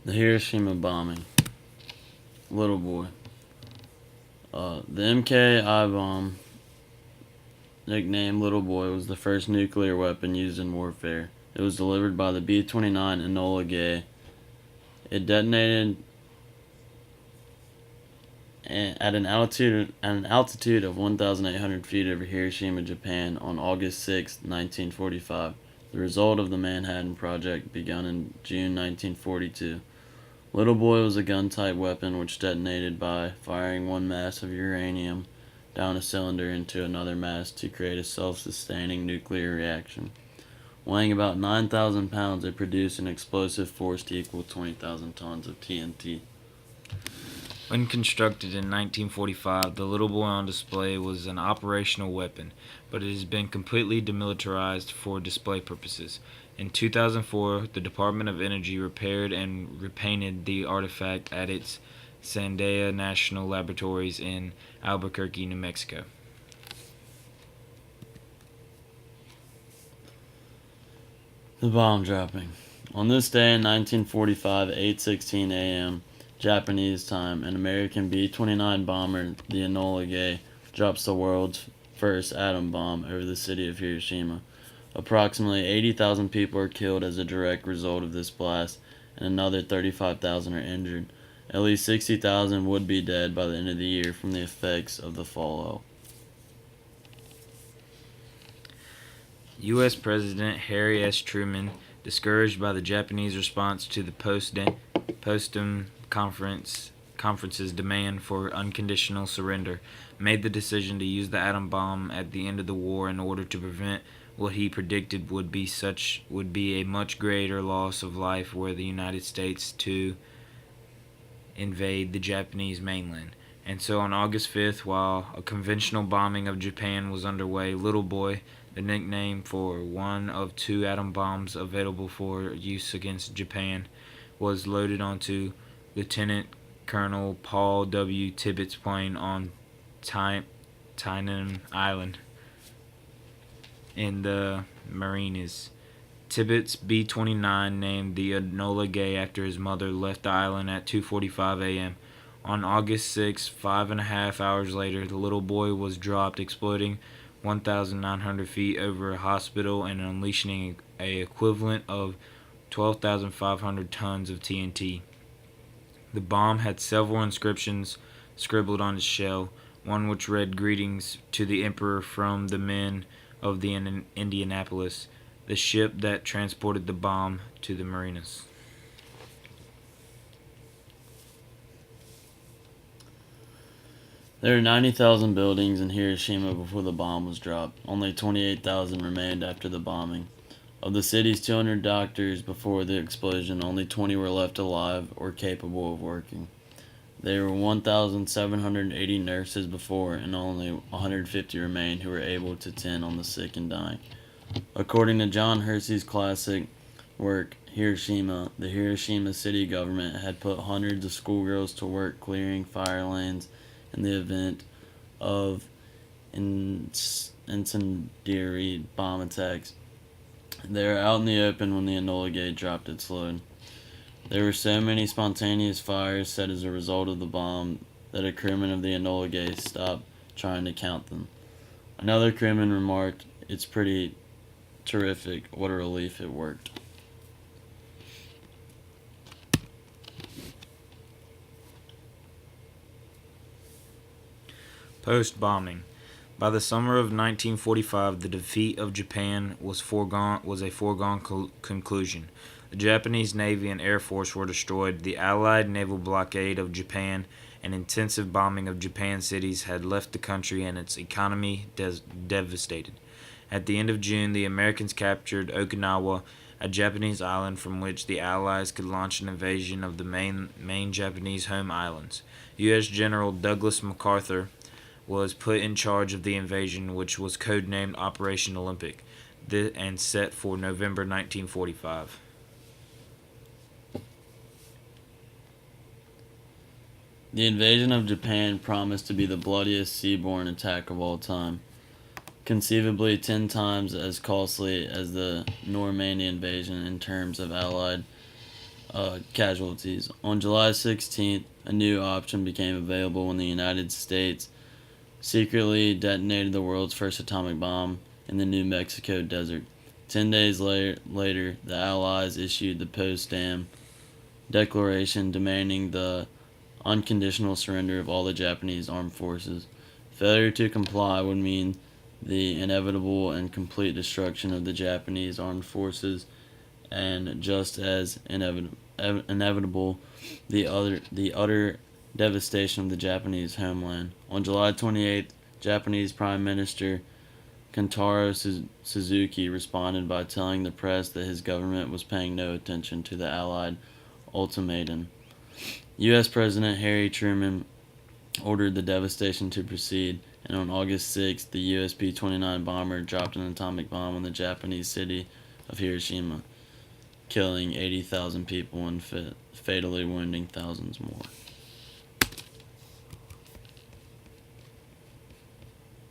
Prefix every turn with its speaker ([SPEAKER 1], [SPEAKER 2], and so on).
[SPEAKER 1] The Hiroshima Bombing. Little boy. The MKI bomb, nicknamed Little Boy, was the first nuclear weapon used in warfare. It was delivered by the B-29 Enola Gay. It detonated at an altitude of 1,800 feet over Hiroshima, Japan, on August 6, 1945. The result of the Manhattan Project begun in June 1942. Little Boy was a gun-type weapon which detonated by firing one mass of uranium down a cylinder into another mass to create a self-sustaining nuclear reaction. Weighing about 9,000 pounds, it produced an explosive force to equal 20,000 tons of TNT.
[SPEAKER 2] When constructed in 1945, the Little Boy on display was an operational weapon, but it has been completely demilitarized for display purposes. In 2004, the Department of Energy repaired and repainted the artifact at its Sandia National Laboratories in Albuquerque, New Mexico.
[SPEAKER 1] The bomb dropping. On this day in 1945 at 8:16 a.m. Japanese time, an American B-29 bomber, the Enola Gay, drops the world's first atom bomb over the city of Hiroshima. Approximately 80,000 people are killed as a direct result of this blast, and another 35,000 are injured. At least 60,000 would be dead by the end of the year from the effects of the fallout.
[SPEAKER 2] U.S. President Harry S. Truman, discouraged by the Japanese response to the Potsdam Conference's demand for unconditional surrender, made the decision to use the atom bomb at the end of the war in order to prevent what he predicted would be a much greater loss of life were the United States to invade the Japanese mainland. And so on August 5th, while a conventional bombing of Japan was underway, Little Boy, the nickname for one of two atom bombs available for use against Japan, was loaded onto Lieutenant Colonel Paul W. Tibbetts' plane on Tainan Island in the Marianas. Tibbetts' B-29, named the Enola Gay after his mother, left the island at 2:45 a.m. On August 6, 5.5 hours later, the Little Boy was dropped, exploding 1,900 feet over a hospital and unleashing an equivalent of 12,500 tons of TNT. The bomb had several inscriptions scribbled on its shell, one which read, "Greetings to the Emperor from the men of the Indianapolis, the ship that transported the bomb to the Marianas."
[SPEAKER 1] There were 90,000 buildings in Hiroshima before the bomb was dropped. Only 28,000 remained after the bombing. Of the city's 200 doctors before the explosion, only 20 were left alive or capable of working. There were 1,780 nurses before, and only 150 remained who were able to tend on the sick and dying. According to John Hersey's classic work, Hiroshima, the Hiroshima city government had put hundreds of schoolgirls to work clearing fire lanes in the event of incendiary bomb attacks. They were out in the open when the Enola Gay dropped its load. There were so many spontaneous fires set as a result of the bomb that a crewman of the Enola Gay stopped trying to count them. Another crewman remarked, "It's pretty terrific. What a relief it worked."
[SPEAKER 2] Post-bombing. By the summer of 1945, the defeat of Japan was a foregone conclusion. The Japanese Navy and Air Force were destroyed. The Allied naval blockade of Japan and intensive bombing of Japan cities had left the country and its economy devastated. At the end of June, the Americans captured Okinawa, a Japanese island from which the Allies could launch an invasion of the main Japanese home islands. U.S. General Douglas MacArthur was put in charge of the invasion, which was codenamed Operation Olympic, and set for November 1945.
[SPEAKER 1] The invasion of Japan promised to be the bloodiest seaborne attack of all time, conceivably 10 times as costly as the Normandy invasion in terms of Allied casualties. On July 16th, a new option became available when the United States secretly detonated the world's first atomic bomb in the New Mexico desert. 10 days later, the Allies issued the Potsdam Declaration demanding the unconditional surrender of all the Japanese armed forces. Failure to comply would mean the inevitable and complete destruction of the Japanese armed forces, and just as inevitable, the utter devastation of the Japanese homeland. On July 28th, Japanese Prime Minister Kentaro Suzuki responded by telling the press that his government was paying no attention to the Allied ultimatum. U.S. President Harry Truman ordered the devastation to proceed, and on August 6th, the US B-29 bomber dropped an atomic bomb on the Japanese city of Hiroshima, killing 80,000 people and fatally wounding thousands more.